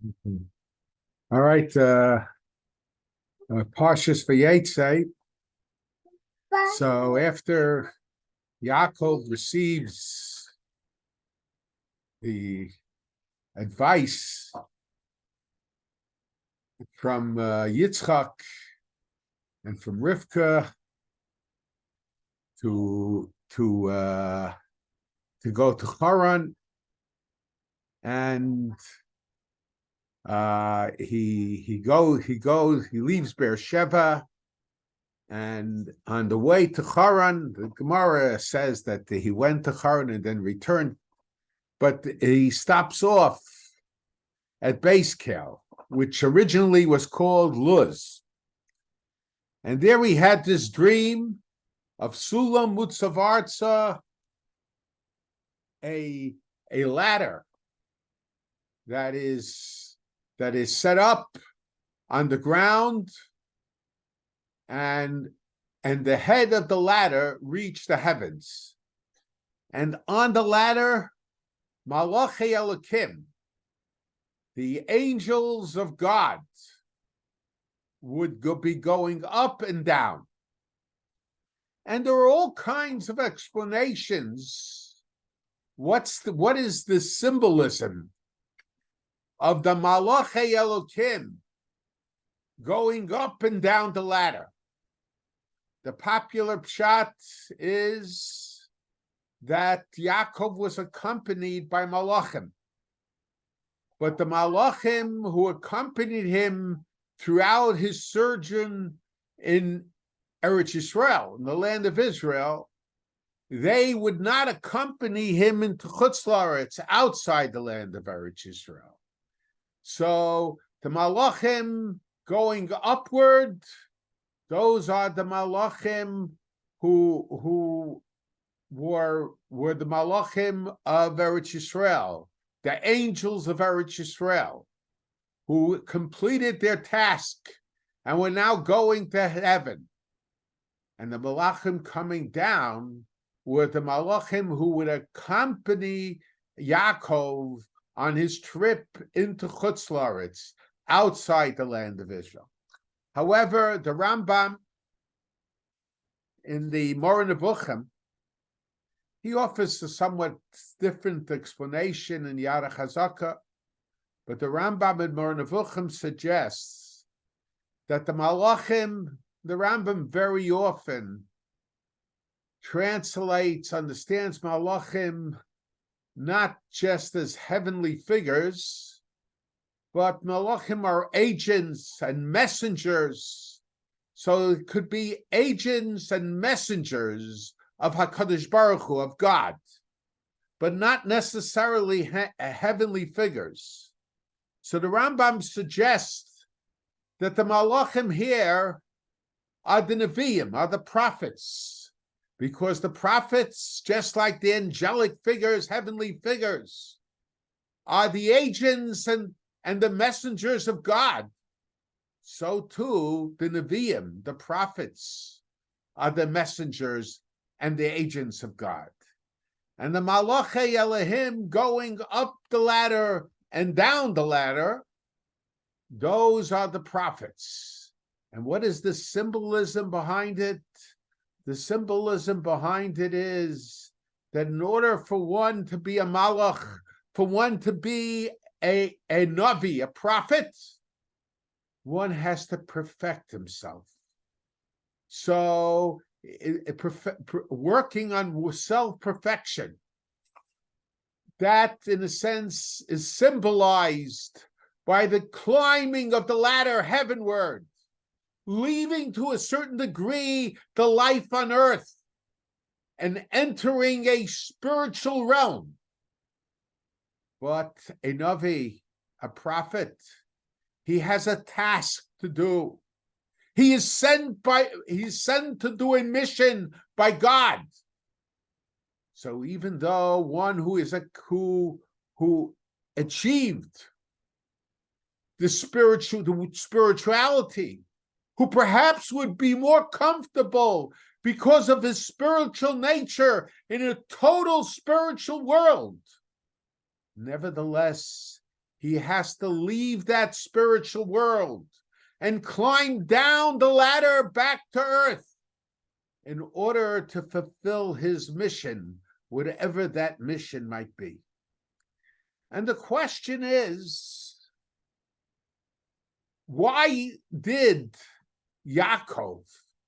Mhm. All right, Parshas Vayeitzei. So after Yaakov receives the advice from Yitzchak and from Rivka to go to Haran, and he leaves Beersheba, and on the way to Haran, the Gemara says that he went to Haran and then returned, but he stops off at Beiskel, which originally was called Luz. And there he had this dream of Sulam Mutzavarza, a ladder that is set up on the ground, and the head of the ladder reached the heavens. And on the ladder, Malachei Elokim, the angels of God, would be going up and down. And there are all kinds of explanations. What is the symbolism of the Malachei Elokim going up and down the ladder? The popular pshat is that Yaakov was accompanied by malachim, but the malachim who accompanied him throughout his sojourn in Eretz Yisrael, in the land of Israel, they would not accompany him into Chutz La'aretz, outside the land of Eretz Yisrael. So the malachim going upward, those are the malachim who were the malachim of Eretz Yisrael, the angels of Eretz Yisrael, who completed their task and were now going to heaven. And the malachim coming down were the malachim who would accompany Yaakov on his trip into Chutz La'aretz, outside the land of Israel. However, the Rambam in the Moreh Nevuchim, he offers a somewhat different explanation in Yad HaChazaka, but the Rambam in Moreh Nevuchim suggests that the Malachim, the Rambam very often understands Malachim not just as heavenly figures, but Malachim are agents and messengers. So it could be agents and messengers of HaKadosh Baruch Hu, of God, but not necessarily heavenly figures. So the Rambam suggests that the Malachim here are the Nevi'im, are the prophets, because the prophets, just like the angelic figures, heavenly figures, are the agents and the messengers of God. So too, the Nevi'im, the prophets, are the messengers and the agents of God. And the Malachei Elohim going up the ladder and down the ladder, those are the prophets. And what is the symbolism behind it? The symbolism behind it is that in order for one to be a malach, for one to be a navi, a prophet, one has to perfect himself. So working on self-perfection, that in a sense is symbolized by the climbing of the ladder heavenward, leaving to a certain degree the life on earth and entering a spiritual realm. But a navi, a prophet, he has a task to do. He is sent to do a mission by God. So even though one who achieved the spirituality, who perhaps would be more comfortable because of his spiritual nature in a total spiritual world, nevertheless, he has to leave that spiritual world and climb down the ladder back to earth in order to fulfill his mission, whatever that mission might be. And the question is, why did Yaakov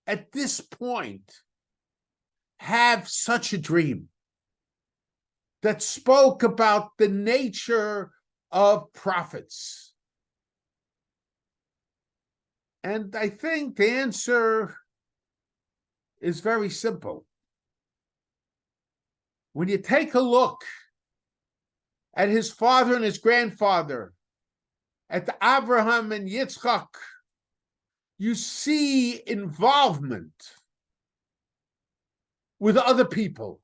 at this point have such a dream that spoke about the nature of prophets? And I think the answer is very simple. When you take a look at his father and his grandfather, at Abraham and Yitzchak, you see involvement with other people.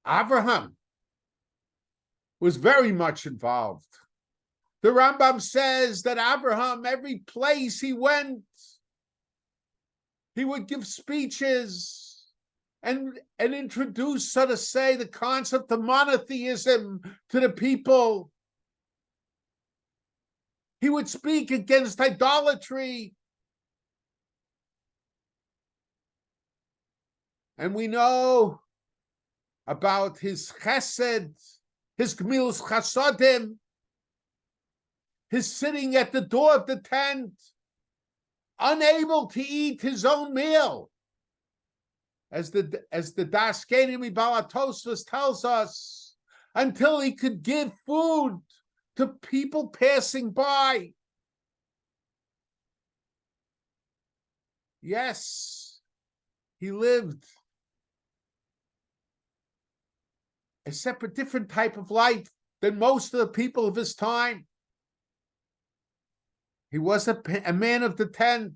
Abraham was very much involved. The Rambam says that Abraham, every place he went, he would give speeches and introduce, so to say, the concept of monotheism to the people. He would speak against idolatry. And we know about his chesed, his gemilas chasadim, his sitting at the door of the tent, unable to eat his own meal. As the Daskenim Balatosvos tells us, until he could give food to people passing by. Yes, he lived a separate, different type of life than most of the people of his time. He was a man of the tent,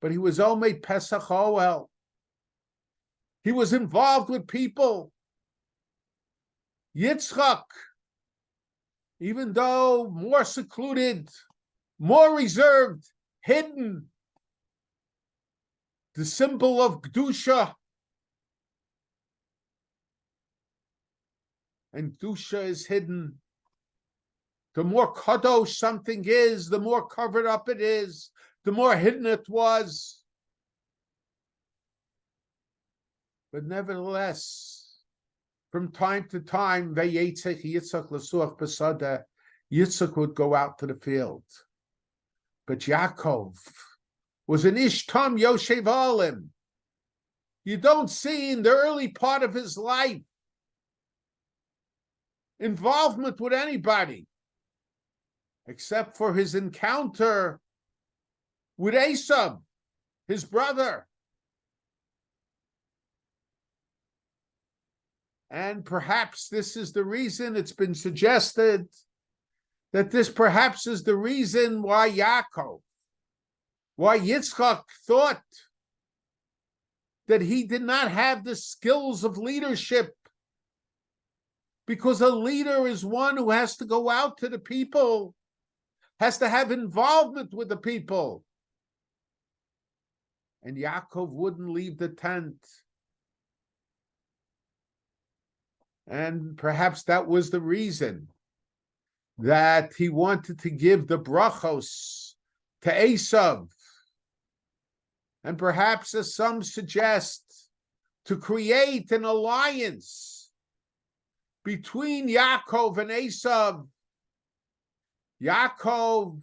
but he was Omei Pesach Oel. He was involved with people. Yitzchak, even though more secluded, more reserved, hidden, the symbol of Kedusha. And Kedusha is hidden. The more kadosh something is, the more covered up it is, the more hidden it was. But nevertheless, from time to time, Vayeitzei Yitzchak l'suach b'sada, Yitzchak would go out to the field. But Yaakov was an ish tam yoshev alim. You don't see in the early part of his life involvement with anybody, except for his encounter with Esau, his brother. And perhaps this is the reason, it's been suggested that this perhaps is the reason why Yitzchak thought that he did not have the skills of leadership, because a leader is one who has to go out to the people, has to have involvement with the people. And Yaakov wouldn't leave the tent. And perhaps that was the reason that he wanted to give the brachos to Esau. And perhaps, as some suggest, to create an alliance between Yaakov and Esau. Yaakov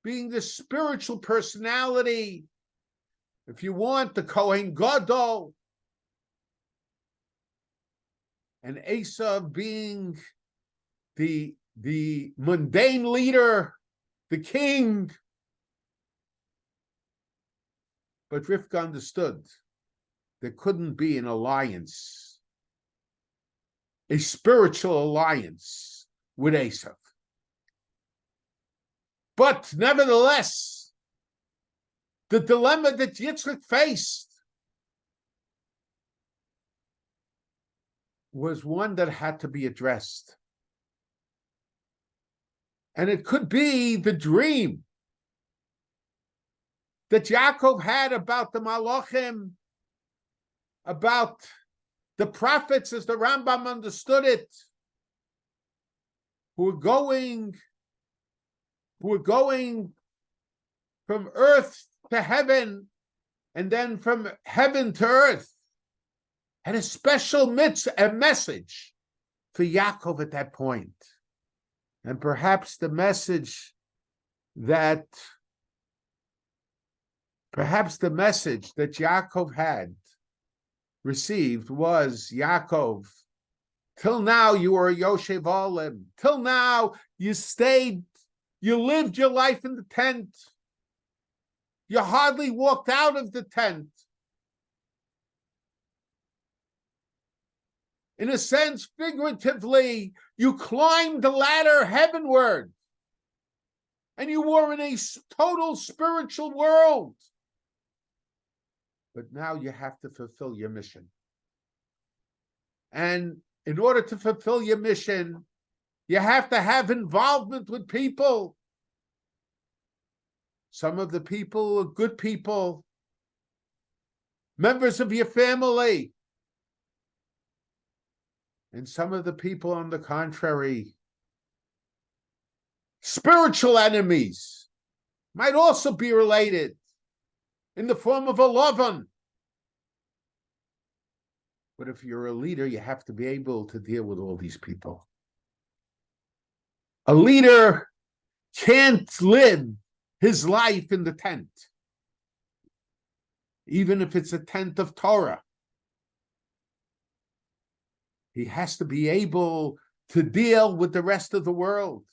being the spiritual personality, if you want, the Kohen Gadol, and Esau being the mundane leader, the king. But Rivka understood there couldn't be an alliance, a spiritual alliance with Esau. But nevertheless, the dilemma that Yitzchak faced was one that had to be addressed. And it could be the dream that Yaakov had about the Malachim, about the prophets as the Rambam understood it, who are going from earth to heaven, and then from heaven to earth, had a special message for Yaakov at that point. And perhaps the message that Yaakov had received was, Yaakov, till now you were a Yoshev Olim. Till now you lived your life in the tent. You hardly walked out of the tent. In a sense, figuratively, you climbed the ladder heavenward. And you were in a total spiritual world. But now you have to fulfill your mission. And in order to fulfill your mission, you have to have involvement with people. Some of the people are good people, members of your family. And some of the people, on the contrary, spiritual enemies, might also be related in the form of a lovan. But if you're a leader, you have to be able to deal with all these people. A leader can't live his life in the tent, even if it's a tent of Torah. He has to be able to deal with the rest of the world.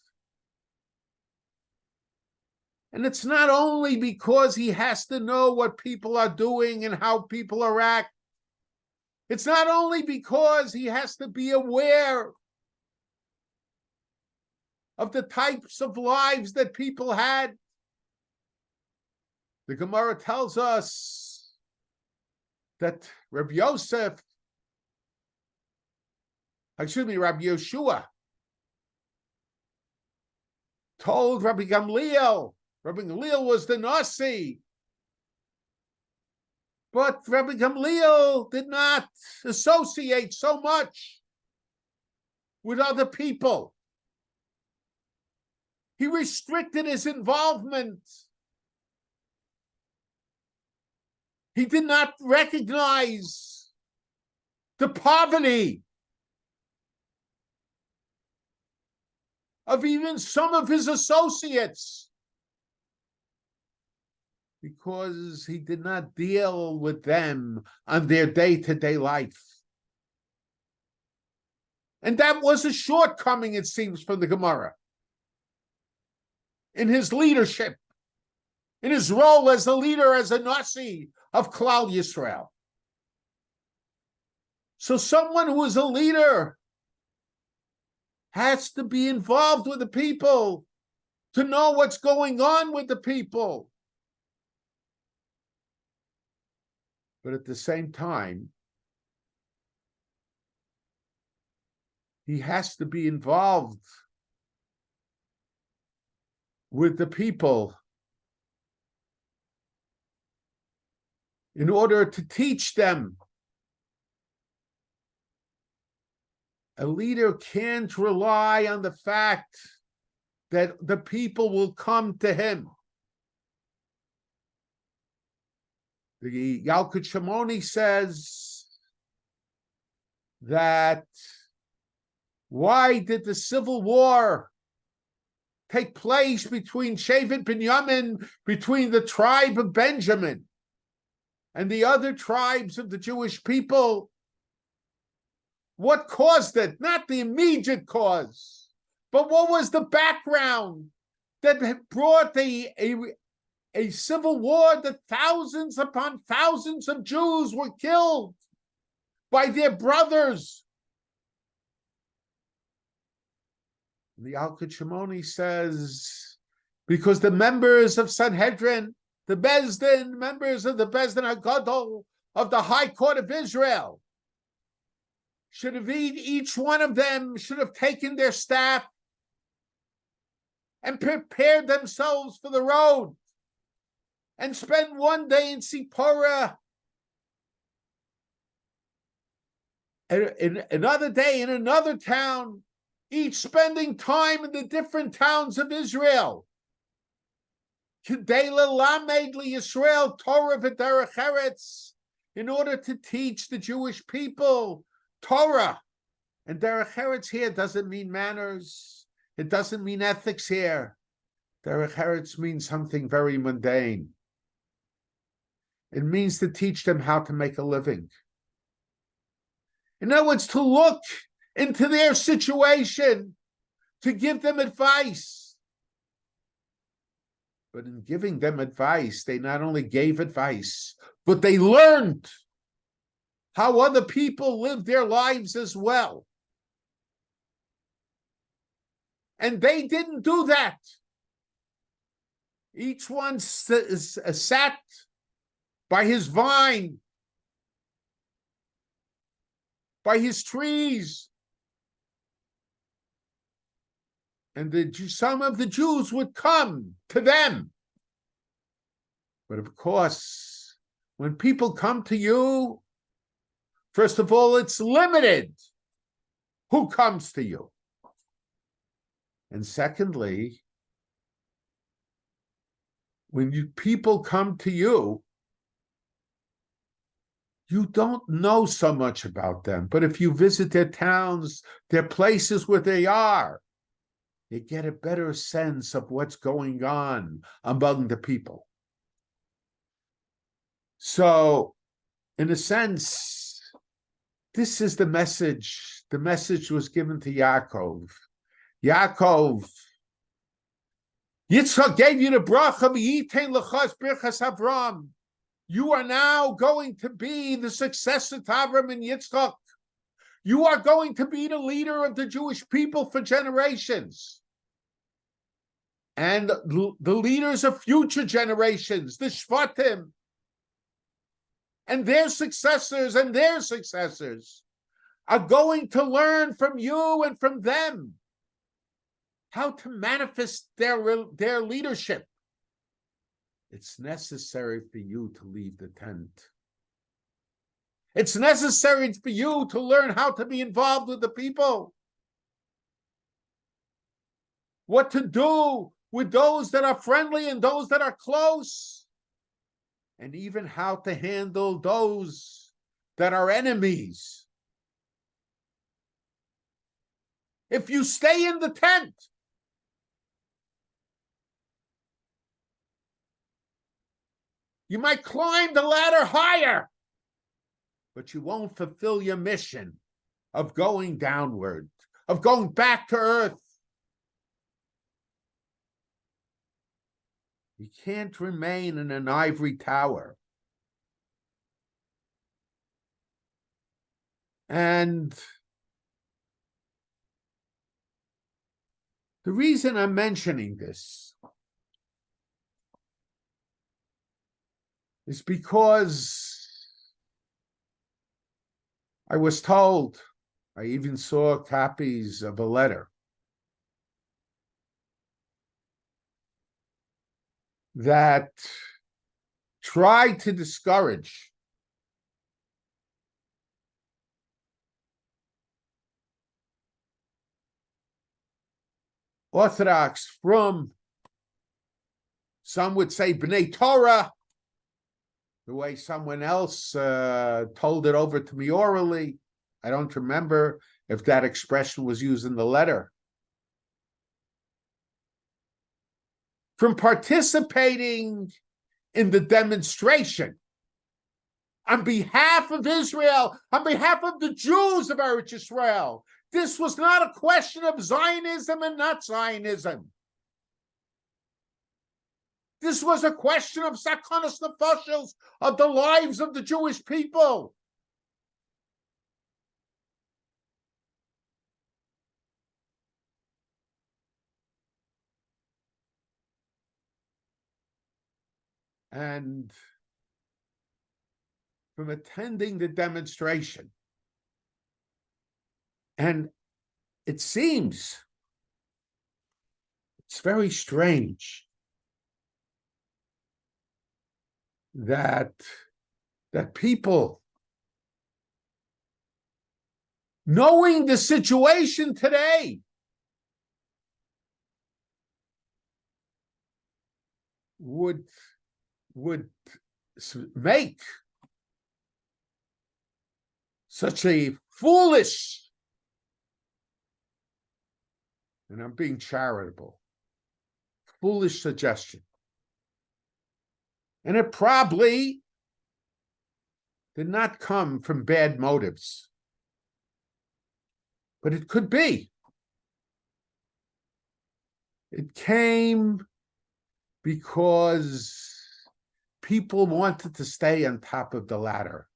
And it's not only because he has to know what people are doing and how people are acting. It's not only because he has to be aware of the types of lives that people had. The Gemara tells us that Rabbi Yeshua told Rabbi Gamliel was the Nasi, but Rabbi Gamliel did not associate so much with other people. He restricted his involvement. He did not recognize the poverty of even some of his associates, because he did not deal with them on their day-to-day life. And that was a shortcoming, it seems, from the Gemara. In his leadership, in his role as a leader, as a Nasi of Klal Yisrael. So someone who is a leader has to be involved with the people, to know what's going on with the people. But at the same time, he has to be involved with the people in order to teach them. A leader can't rely on the fact that the people will come to him. The Yalkut Shimoni says that why did the civil war take place between Shevet Binyamin, between the tribe of Benjamin and the other tribes of the Jewish people? What caused it? Not the immediate cause, but what was the background that brought a civil war that thousands upon thousands of Jews were killed by their brothers? The Yalkut Shimoni says, because the members of Sanhedrin, the Bezdin, members of the Bezdin HaGadol of the High Court of Israel, should have each one of them should have taken their staff and prepared themselves for the road and spent one day in Sipora, and another day in another town, each spending time in the different towns of Israel. Kedei lelamed liYisrael Torah v'derech eretz, in order to teach the Jewish people Torah. And derech eretz here doesn't mean manners. It doesn't mean ethics here. Derech eretz means something very mundane. It means to teach them how to make a living. In other words, to look into their situation, to give them advice. But in giving them advice, they not only gave advice, but they learned how other people live their lives as well. And they didn't do that. Each one sat by his vine, by his trees. And some of the Jews would come to them. But of course, when people come to you, first of all, it's limited who comes to you. And secondly, when people come to you, you don't know so much about them. But if you visit their towns, their places where they are, you get a better sense of what's going on among the people. So, in a sense, this is the message. The message was given to Yaakov. Yaakov, Yitzchak gave you the bracha, v'yitein lechas birchas Avram. You are now going to be the successor to Avram and Yitzchak. You are going to be the leader of the Jewish people for generations. And the leaders of future generations, the Shvatim, and their successors are going to learn from you and from them how to manifest their leadership. It's necessary for you to leave the tent. It's necessary for you to learn how to be involved with the people. What to do with those that are friendly and those that are close. And even how to handle those that are enemies. If you stay in the tent, you might climb the ladder higher, but you won't fulfill your mission of going downward, of going back to earth. You can't remain in an ivory tower. And the reason I'm mentioning this is because I was told, I even saw copies of a letter that tried to discourage Orthodox from, some would say, B'nai Torah, the way someone else told it over to me orally. I don't remember if that expression was used in the letter. From participating in the demonstration on behalf of Israel, on behalf of the Jews of Eretz Yisrael. This was not a question of Zionism and not Zionism. This was a question of sakonos nefashos, of the lives of the Jewish people. And from attending the demonstration, and it seems it's very strange that people, knowing the situation today, would make such a foolish, and I'm being charitable, foolish suggestion. And it probably did not come from bad motives, but it could be. It came because people wanted to stay on top of the ladder.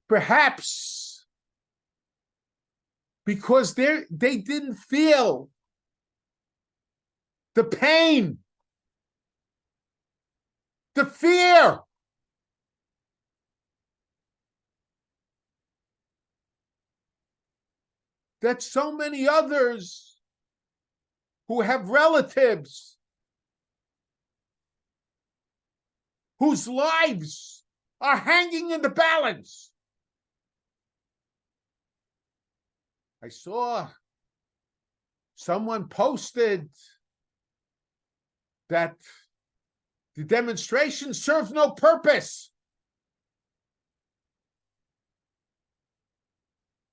Perhaps because they didn't feel the pain, the fear that so many others who have relatives whose lives are hanging in the balance. I saw someone posted that the demonstration served no purpose.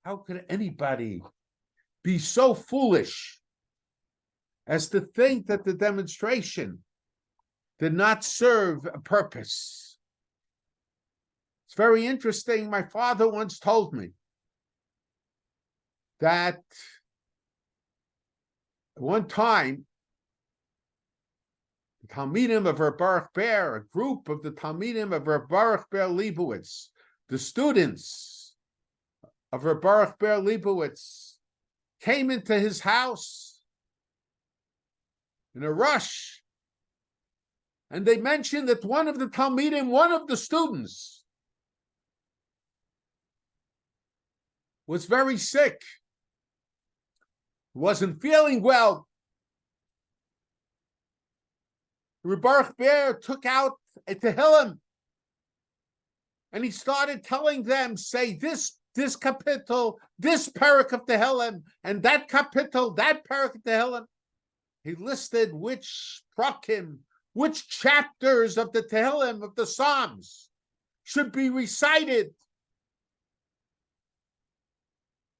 How could anybody be so foolish as to think that the demonstration did not serve a purpose? It's very interesting. My father once told me that at one time, the Talmidim of Rabbi Ber, a group of the Talmidim of Rabbi Ber Leibowitz, the students of Rabbi Ber Leibowitz, came into his house in a rush, and they mentioned that one of the Talmidim, one of the students, was very sick, wasn't feeling well. Rabbi Ber took out a Tehillim, and he started telling them, say this kapitel, this parak of Tehillim, and that kapitel, that parak of Tehillim. He listed which prakim, which chapters of the Tehillim, of the Psalms, should be recited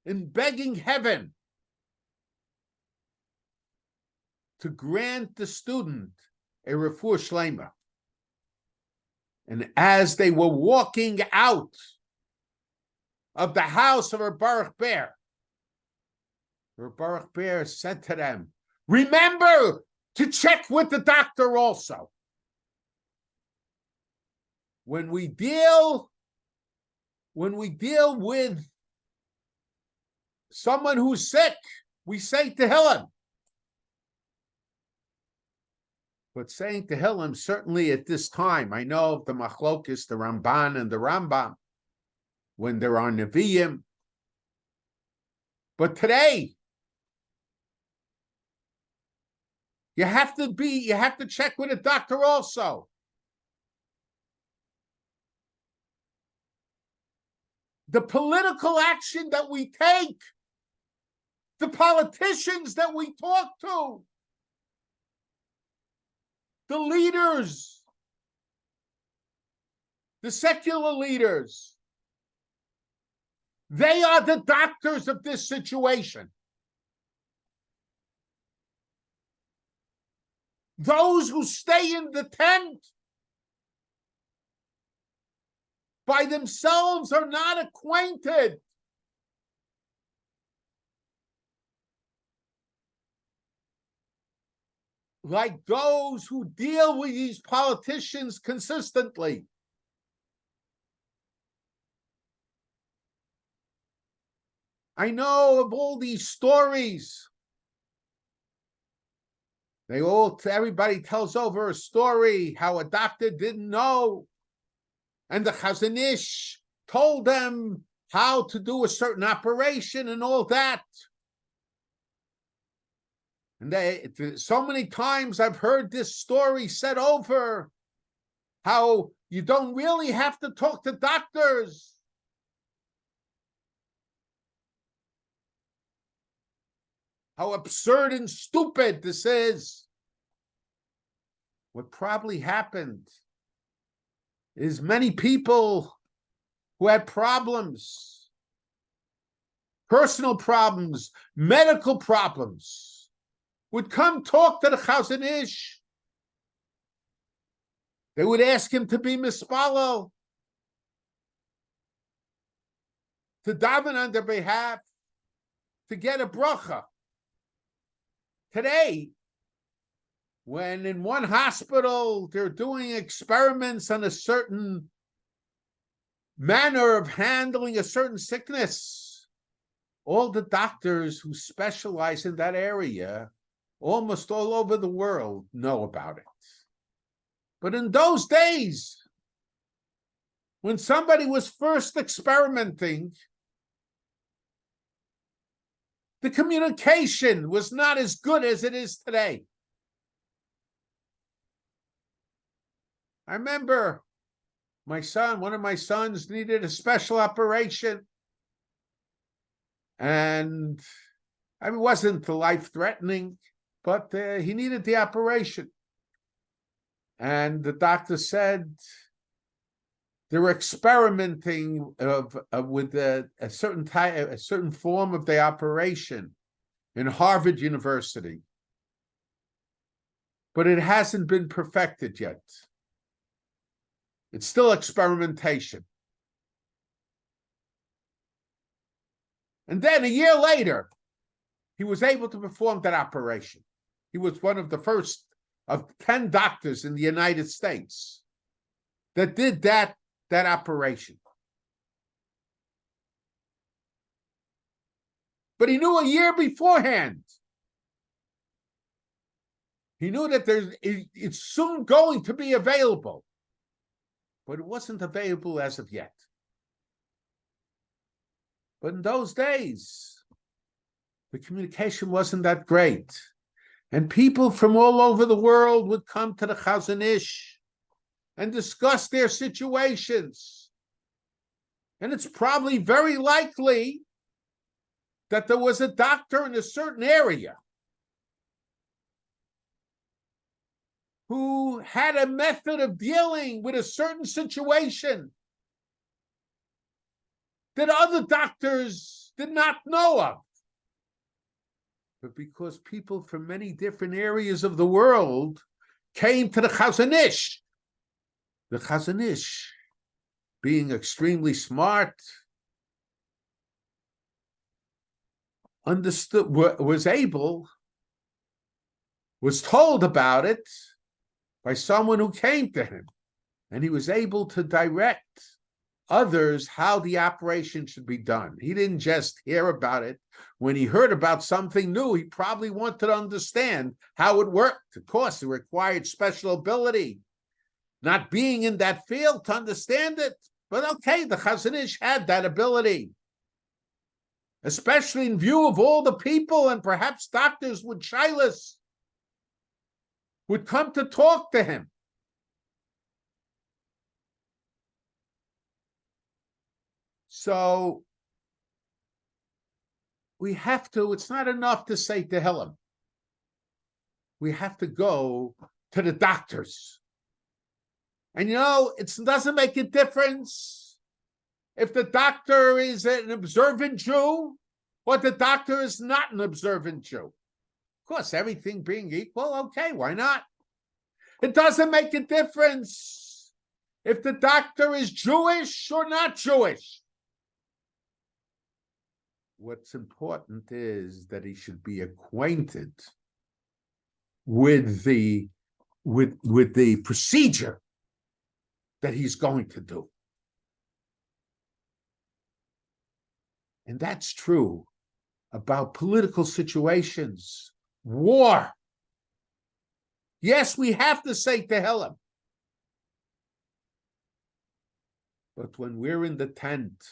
in begging heaven to grant the student a refuah shlema. And as they were walking out of the house of Rabbi Ber, Rabbi Ber said to them, remember to check with the doctor also. When we deal with someone who's sick, we say Tehillim. But saying Tehillim, certainly at this time, I know of the Machlokis, the Ramban and the Rambam, when there are Nevi'im. But today, you have to check with a doctor also. The political action that we take, the politicians that we talk to, the leaders, the secular leaders, they are the doctors of this situation. Those who stay in the tent by themselves are not acquainted like those who deal with these politicians consistently. I know of all these stories. Everybody tells over a story how a doctor didn't know, and the Chazon Ish told them how to do a certain operation and all that. And so many times I've heard this story said over, how You don't really have to talk to doctors. How absurd and stupid this is. What probably happened is many people who had problems, personal problems, medical problems, would come talk to the Chazon Ish. They would ask him to be mispalo, to daven on their behalf, to get a bracha. Today, when in one hospital they're doing experiments on a certain manner of handling a certain sickness, all the doctors who specialize in that area, almost all over the world, know about it. But in those days, when somebody was first experimenting, the communication was not as good as it is today. I remember one of my sons needed a special operation. And it wasn't life-threatening, but he needed the operation. And the doctor said they were experimenting with a certain form of the operation in Harvard University, but it hasn't been perfected yet. It's still experimentation. And then a year later, he was able to perform that operation. He was one of the first of 10 doctors in the United States that did that operation. But he knew a year beforehand. He knew that it's soon going to be available, but it wasn't available as of yet. But in those days, the communication wasn't that great. And people from all over the world would come to the Chazon Ish and discuss their situations. And it's probably very likely that there was a doctor in a certain area who had a method of dealing with a certain situation that other doctors did not know of. But because people from many different areas of the world came to the Chazon Ish, the Chazon Ish, being extremely smart, understood, was told about it by someone who came to him, and he was able to direct others how the operation should be done. He didn't just hear about it. When he heard about something new, he probably wanted to understand how it worked. Of course, it required special ability, not being in that field to understand it. But okay, the Chazon Ish had that ability, especially in view of all the people and perhaps doctors with shilas would come to talk to him. So we have to, it's not enough to say Tehillim. We have to go to the doctors. And it doesn't make a difference if the doctor is an observant Jew or the doctor is not an observant Jew. Of course, everything being equal, okay, why not? It doesn't make a difference if the doctor is Jewish or not Jewish. What's important is that he should be acquainted with the procedure that he's going to do. And that's true about political situations, war. Yes, we have to say Tehillim. But when we're in the tent,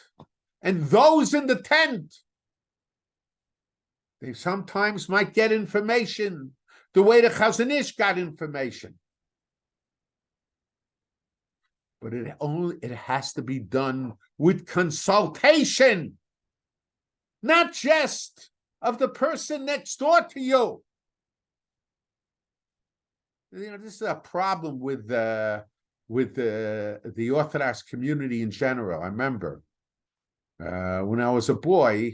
and those in the tent, they sometimes might get information the way the Chazon Ish got information. But it has to be done with consultation, not just of the person next door to you. This is a problem with the Orthodox community in general. I remember when I was a boy,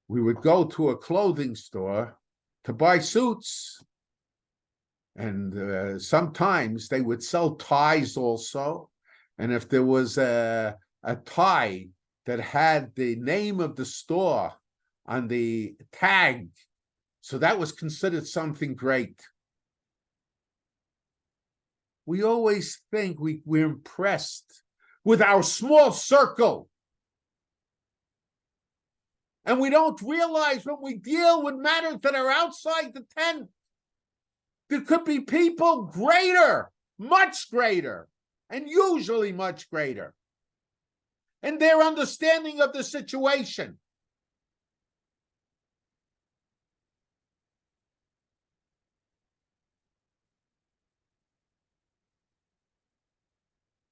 we would go to a clothing store to buy suits. And sometimes they would sell ties also. And if there was a tie that had the name of the store on the tag, so that was considered something great. We always think we're impressed with our small circle. And we don't realize when we deal with matters that are outside the tent, there could be people greater, much greater, and usually much greater, in their understanding of the situation.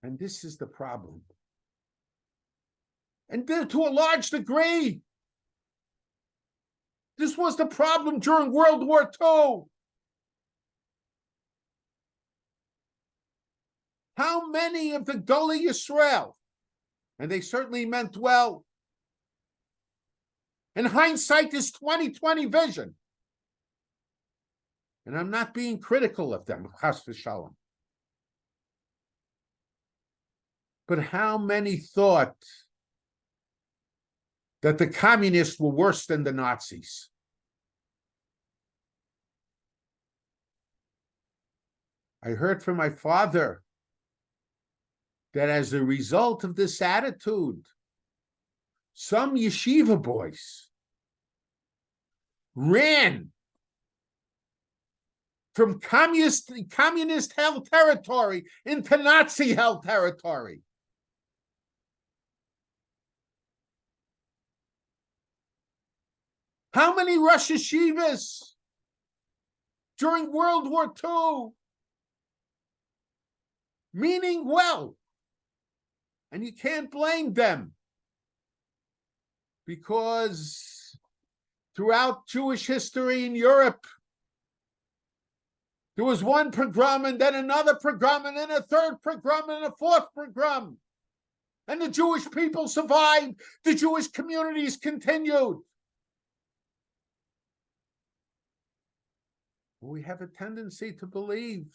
And this is the problem. And to a large degree, this was the problem during World War II. How many of the Gedolei Yisrael, and they certainly meant well, and hindsight is 20/20 vision, and I'm not being critical of them, chas v'shalom, but how many thought that the communists were worse than the Nazis? I heard from my father that as a result of this attitude, some yeshiva boys ran from communist-held territory into Nazi-held territory. How many Rosh Yeshivas during World War II, meaning well, and you can't blame them, because throughout Jewish history in Europe, there was one pogrom and then another pogrom and then a third pogrom and a fourth pogrom. And the Jewish people survived. The Jewish communities continued. We have a tendency to believe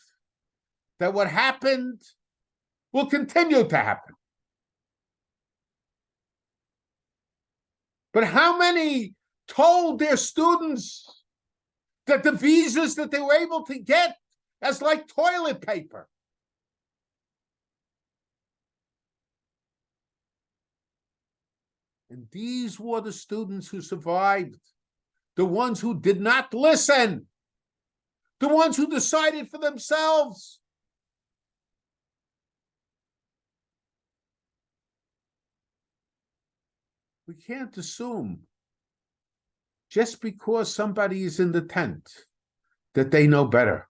that what happened will continue to happen. But how many told their students that the visas that they were able to get as like toilet paper? And these were the students who survived, the ones who did not listen, the ones who decided for themselves. We can't assume just because somebody is in the tent that they know better.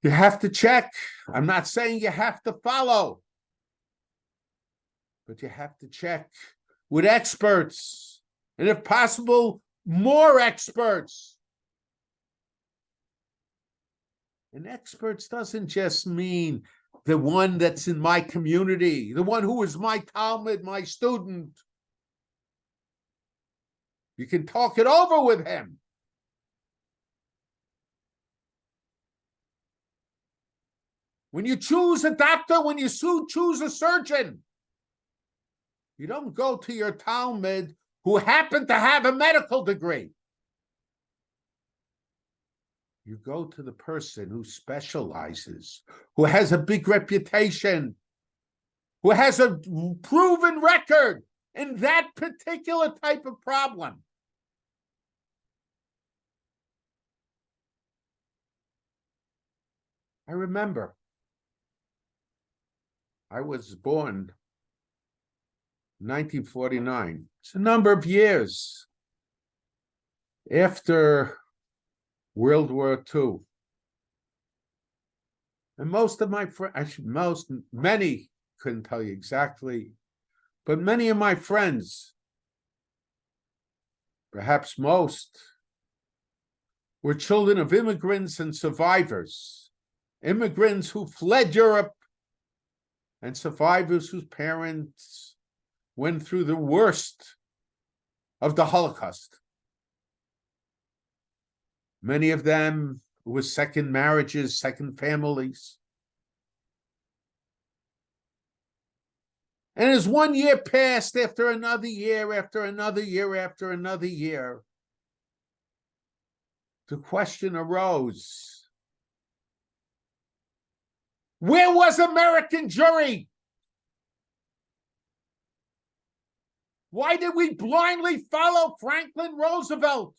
You have to check. I'm not saying you have to follow, but you have to check with experts, and if possible, more experts. And experts doesn't just mean the one that's in my community, the one who is my Talmud, my student. You can talk it over with him. When you choose a doctor, when you choose a surgeon, you don't go to your Talmud who happen to have a medical degree. You go to the person who specializes, who has a big reputation, who has a proven record in that particular type of problem. I remember I was born in 1949. It's a number of years after World War II. And most of my friends, actually many, couldn't tell you exactly, but many of my friends, perhaps most, were children of immigrants and survivors. Immigrants who fled Europe and survivors whose parents went through the worst of the Holocaust. Many of them with second marriages, second families. And as 1 year passed after another year, after another year, after another year, the question arose, where was American Jewry? Why did we blindly follow Franklin Roosevelt?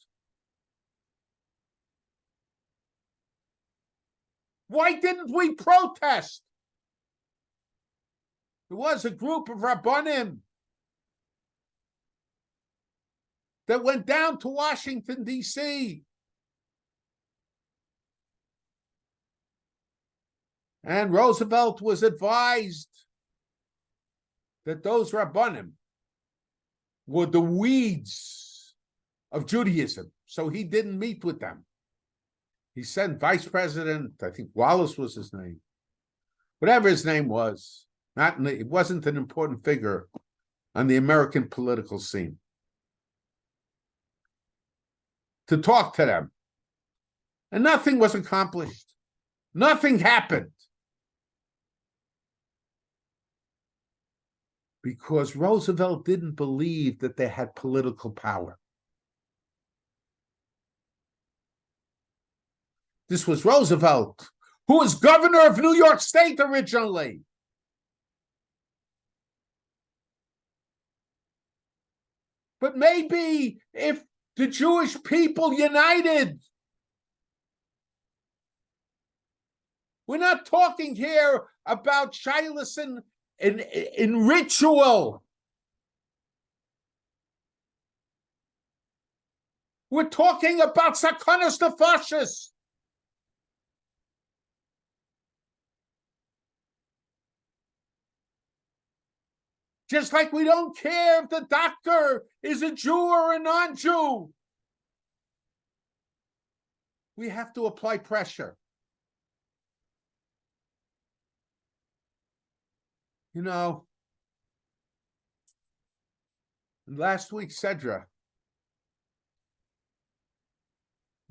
Why didn't we protest? There was a group of Rabbanim that went down to Washington, D.C. And Roosevelt was advised that those Rabbanim were the weeds of Judaism, so he didn't meet with them. He sent Vice President, I think Wallace was his name, whatever his name was, it wasn't an important figure on the American political scene, to talk to them. And nothing was accomplished. Nothing happened. Because Roosevelt didn't believe that they had political power. This was Roosevelt, who was governor of New York State originally. But maybe if the Jewish people united, we're not talking here about shilas in ritual. We're talking about sakonos nefashos. Just like we don't care if the doctor is a Jew or a non-Jew. We have to apply pressure. You know, last week's Sedra,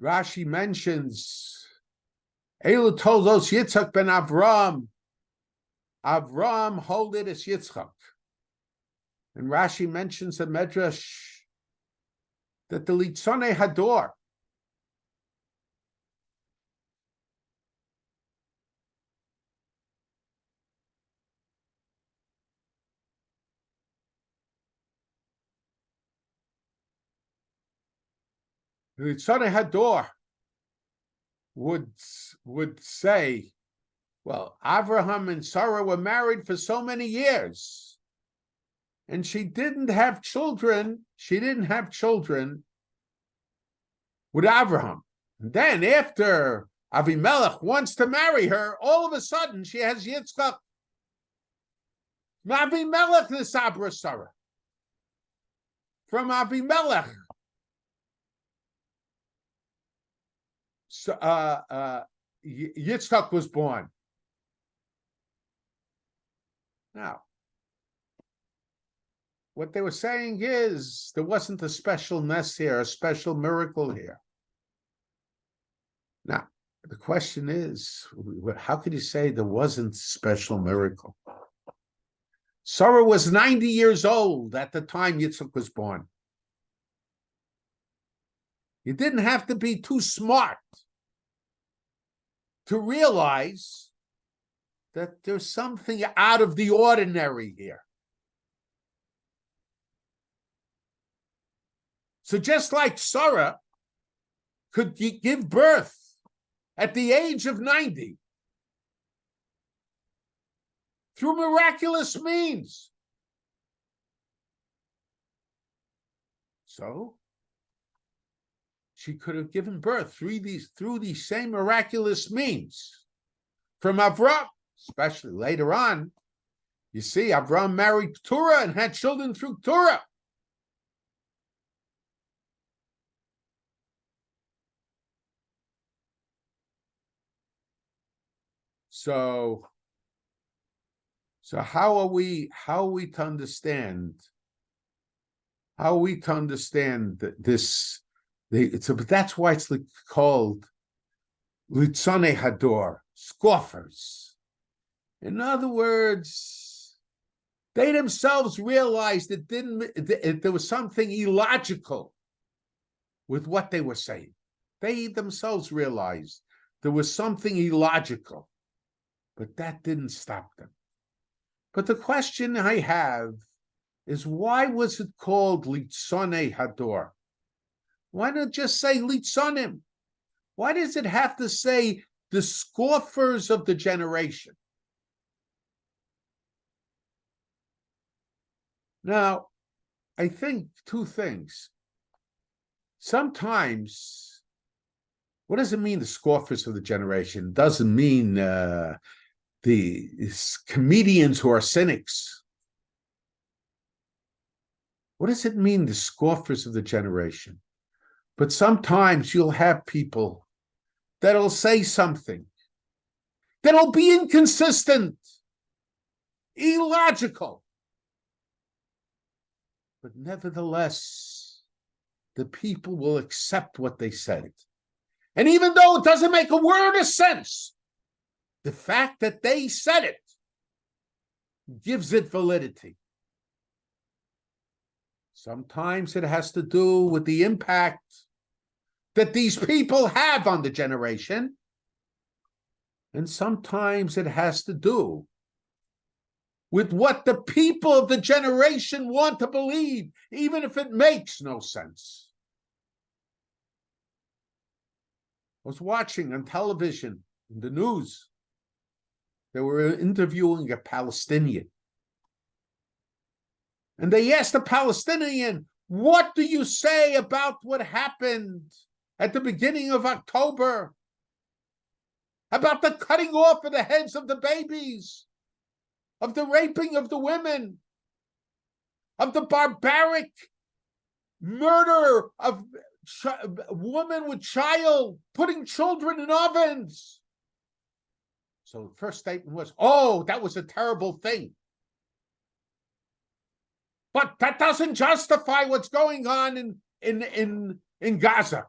Rashi mentions Elu Toldos Yitzchak ben Avram. Avram holded as Yitzchak. And Rashi mentions a medrash that the Litzonei Hador, would say, well, Abraham and Sarah were married for so many years, and she didn't have children. She didn't have children with Abraham. And then after Avimelech wants to marry her, all of a sudden she has Yitzchak. Avimelech the Sabra Sarah. From Avimelech. So, Yitzchak was born. Now, what they were saying is there wasn't a special mess here, a special miracle here. Now, the question is, how could you say there wasn't a special miracle? Sarah was 90 years old at the time Yitzchak was born. You didn't have to be too smart to realize that there's something out of the ordinary here. So just like Sarah could give birth at the age of 90 through miraculous means, so she could have given birth through these same miraculous means from Avram, especially later on. You see, Avram married Keturah and had children through Keturah. So how are we to understand? How are we to understand this? But that's why it's called Litzonei Hador, scoffers. In other words, they themselves realized there was something illogical with what they were saying. They themselves realized there was something illogical, but that didn't stop them. But the question I have is, why was it called Litzonei Hador? Why not just say Litzonim? Why does it have to say the scoffers of the generation? Now, I think two things. Sometimes, what does it mean, the scoffers of the generation? It doesn't mean the comedians who are cynics. What does it mean, the scoffers of the generation? But sometimes you'll have people that'll say something that'll be inconsistent, illogical. But nevertheless, the people will accept what they said. And even though it doesn't make a word of sense, the fact that they said it gives it validity. Sometimes it has to do with the impact that these people have on the generation. And sometimes it has to do with what the people of the generation want to believe, even if it makes no sense. I was watching on television, in the news, they were interviewing a Palestinian. And they asked the Palestinian, what do you say about what happened at the beginning of October? About the cutting off of the heads of the babies, of the raping of the women, of the barbaric murder of women with child, putting children in ovens. So the first statement was, oh, that was a terrible thing. But that doesn't justify what's going on in Gaza.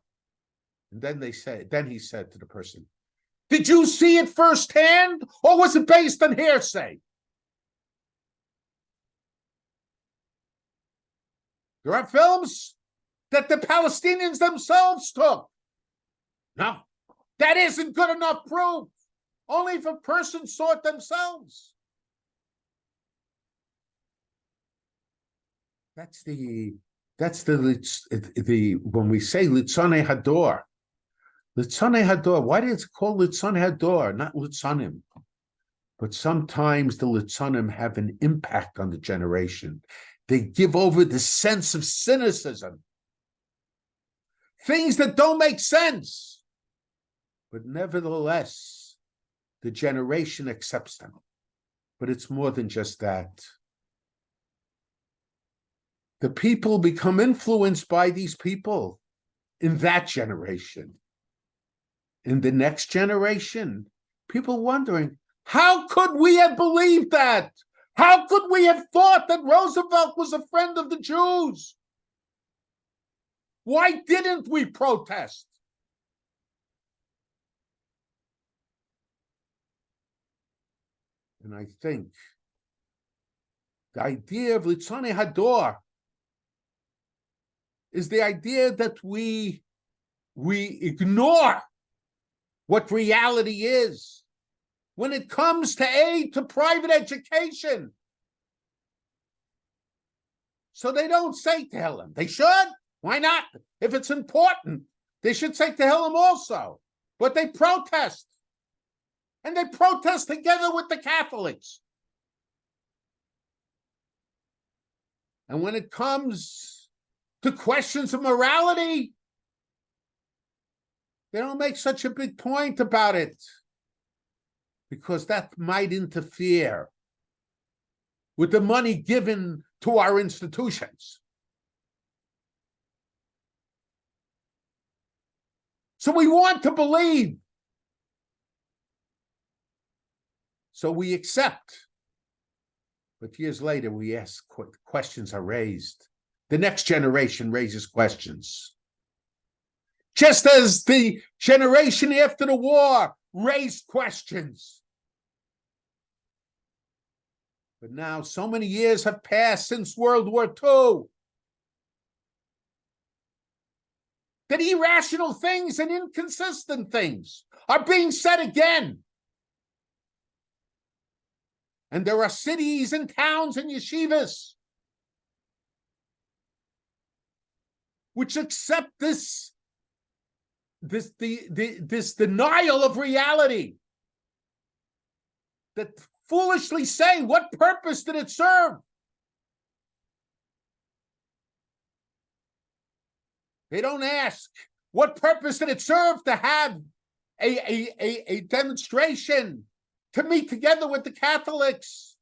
And then he said to the person, did you see it firsthand, or was it based on hearsay? There are films that the Palestinians themselves took. No, that isn't good enough proof. Only if a person saw it themselves. That's the when we say Litzonei Hador. Litzonei Hador, why is it called Litzonei Hador, not Litzonim? But sometimes the Litzonim have an impact on the generation. They give over the sense of cynicism. Things that don't make sense. But nevertheless, the generation accepts them. But it's more than just that. The people become influenced by these people in that generation. In the next generation, people wondering, how could we have believed that? How could we have thought that Roosevelt was a friend of the Jews? Why didn't we protest? And I think the idea of Litzonei Hador is the idea that we ignore what reality is when it comes to aid to private education. So they don't say Tehillim. They should. Why not? If it's important, they should say Tehillim also. But they protest. And they protest together with the Catholics. And when it comes to questions of morality, they don't make such a big point about it. because that might interfere with the money given to our institutions. So we want to believe. So we accept. But years later, we ask, questions are raised. The next generation raises questions. Just as the generation after the war raised questions. But now so many years have passed since World War II that irrational things and inconsistent things are being said again. And there are cities and towns and yeshivas which accept this denial of reality, that foolishly say, what purpose did it serve? They don't ask, what purpose did it serve to have a demonstration, to meet together with the Catholics,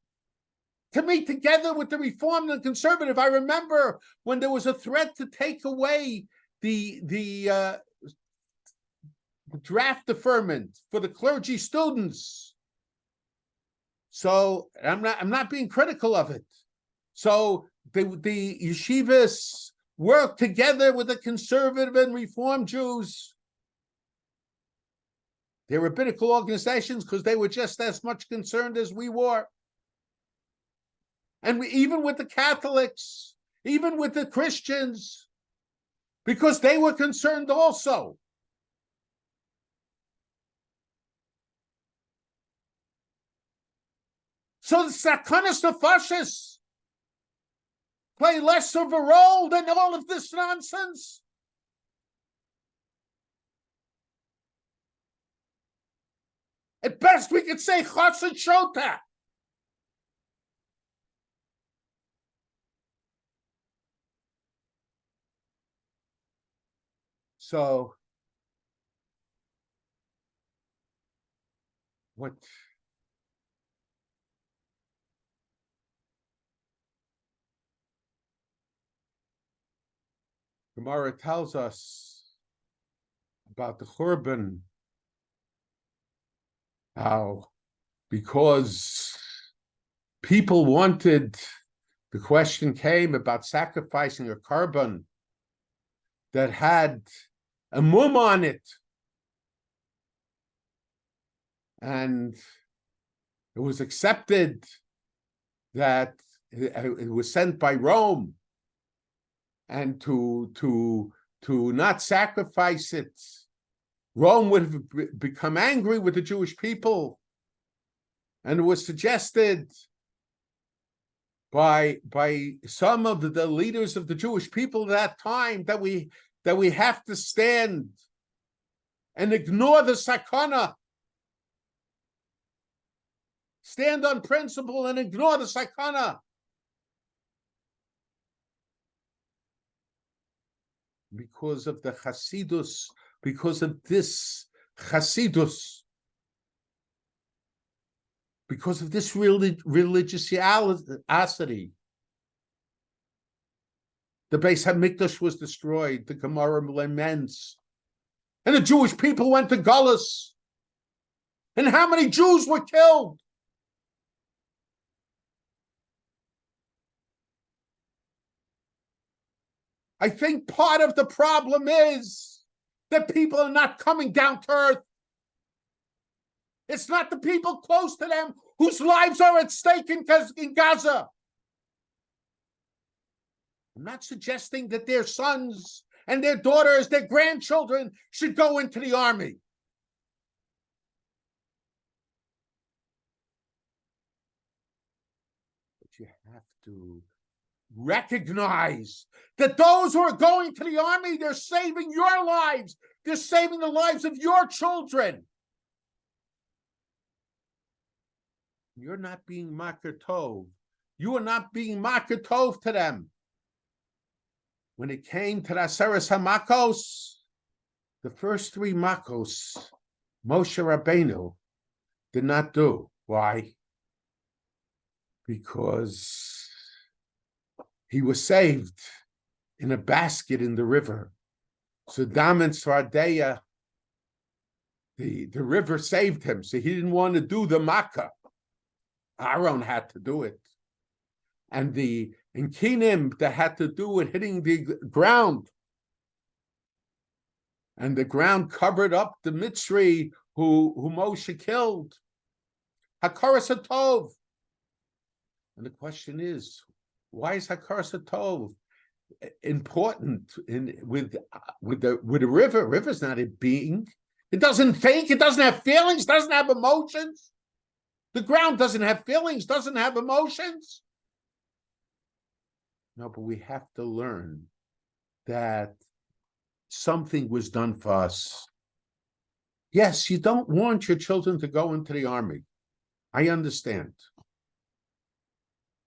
to meet together with the Reformed and Conservative? I remember when there was a threat to take away the draft deferment for the clergy students. So I'm not being critical of it. So the yeshivas worked together with the conservative and Reformed Jews. They're rabbinical organizations because they were just as much concerned as we were. And even with the Catholics, even with the Christians, because they were concerned also. So the Sakanas Nefashis play less of a role than all of this nonsense? At best, we could say Chassid Shota. So, what? Gemara tells us about the Churban, how because people wanted, the question came about sacrificing a carbon that had a mum on it, and it was accepted that it was sent by Rome, and to not sacrifice it, Rome would have become angry with the Jewish people. And it was suggested by some of the leaders of the Jewish people at that time that we have to stand and ignore the sakana, stand on principle and ignore the sakana. Because of the Hasidus, because of this Hasidus, because of this religiosity, the Beis HaMikdash was destroyed, the Gemara laments, and the Jewish people went to Gullus. And how many Jews were killed? I think part of the problem is that people are not coming down to earth. It's not the people close to them whose lives are at stake in Gaza. I'm not suggesting that their sons and their daughters, their grandchildren should go into the army. But you have to recognize that those who are going to the army, they're saving your lives. They're saving the lives of your children. You're not being makar tov. You are not being makar tov to them. When it came to the Aseres HaMakos, the first three Makos, Moshe Rabbeinu did not do. Why? Because he was saved in a basket in the river. So Dam and Svardeya, the river saved him. So he didn't want to do the makkah. Aaron had to do it. And the Inkinim that had to do with hitting the ground. And the ground covered up the Mitzri who Moshe killed. Hakaras HaTov. And the question is, why is Hakaras HaTov important with the river? River's not a being. It doesn't think, it doesn't have feelings, doesn't have emotions. The ground doesn't have feelings, doesn't have emotions. No, but we have to learn that something was done for us. Yes, you don't want your children to go into the army. I understand.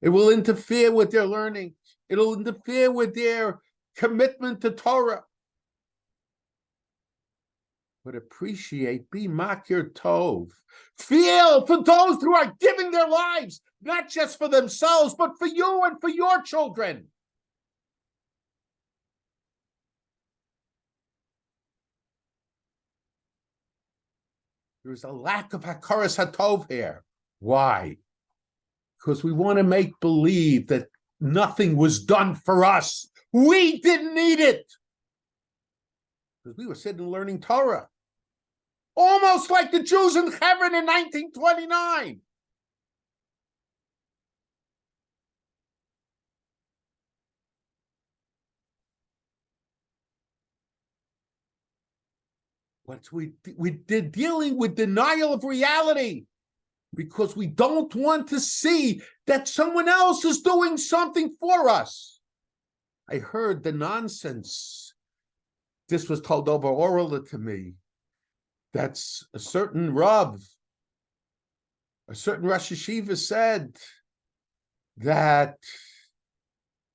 It will interfere with their learning. It'll interfere with their commitment to Torah. But appreciate, be makir tov. Feel for those who are giving their lives, not just for themselves, but for you and for your children. There's a lack of hakaras hatov here. Why? Because we want to make believe that nothing was done for us. We didn't need it. Because we were sitting learning Torah. Almost like the Jews in Hebron in 1929. We're dealing with denial of reality because we don't want to see that someone else is doing something for us. I heard the nonsense. This was told over orally to me. That's a certain Rav, a certain Rosh Yeshiva said that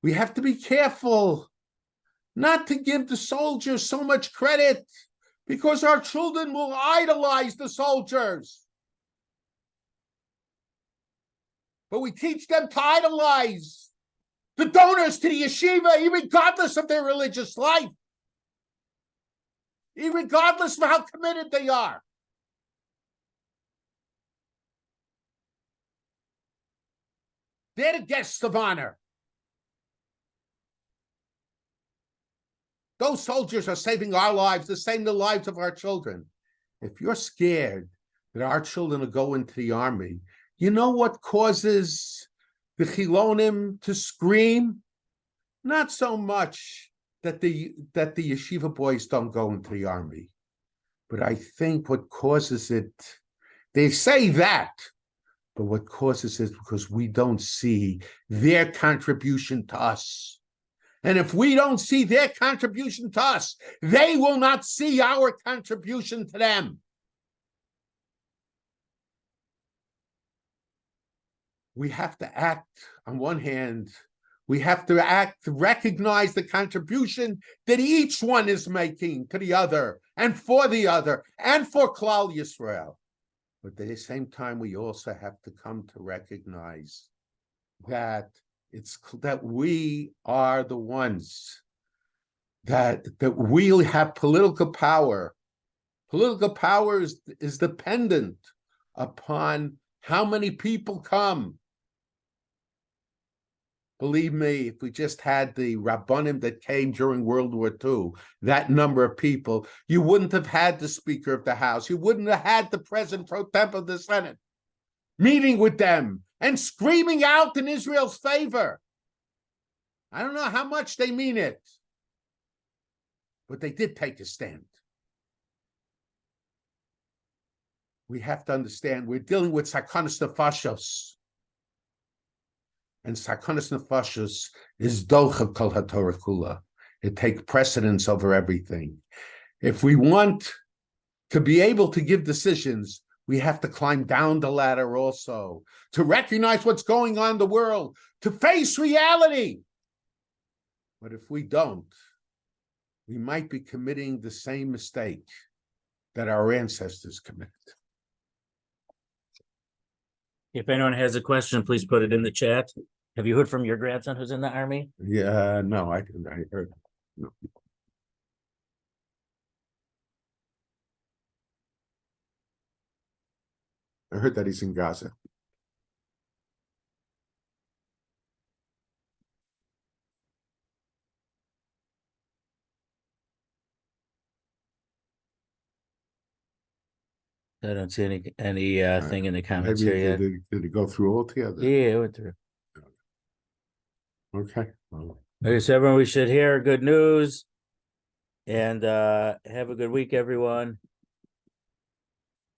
we have to be careful not to give the soldiers so much credit because our children will idolize the soldiers. But we teach them to idolize the donors to the yeshiva, regardless of their religious life, regardless of how committed they are. They're the guests of honor. Those soldiers are saving our lives, the same the lives of our children. If you're scared that our children will go into the army, you know what causes the Chilonim to scream? Not so much that the yeshiva boys don't go into the army, but I think what causes it, they say that, but what causes it is because we don't see their contribution to us. And if we don't see their contribution to us, they will not see our contribution to them. We have to act, on one hand, we have to act to recognize the contribution that each one is making to the other, and for Klal Yisrael. But at the same time, we also have to come to recognize that that we are the ones that we have political power. Political power is dependent upon how many people come. Believe me, if we just had the Rabbanim that came during World War II, that number of people, you wouldn't have had the Speaker of the House. You wouldn't have had the President pro tem of the Senate meeting with them and screaming out in Israel's favor. I don't know how much they mean it, but they did take a stand. We have to understand we're dealing with Sakonis Nefashos. And Sakonis Nefashos is Dolcha Kol HaTorah Kula. It takes precedence over everything. If we want to be able to give decisions, we have to climb down the ladder also, to recognize what's going on in the world, to face reality. But if we don't, we might be committing the same mistake that our ancestors committed. If anyone has a question, please put it in the chat. Have you heard from your grandson who's in the army? Yeah, no, I heard. No. I heard that he's in Gaza. I don't see any thing in the comments Maybe here yet. did it go through altogether? Yeah, it went through. Okay. Well, Okay, so everyone, we should hear good news. And have a good week, everyone.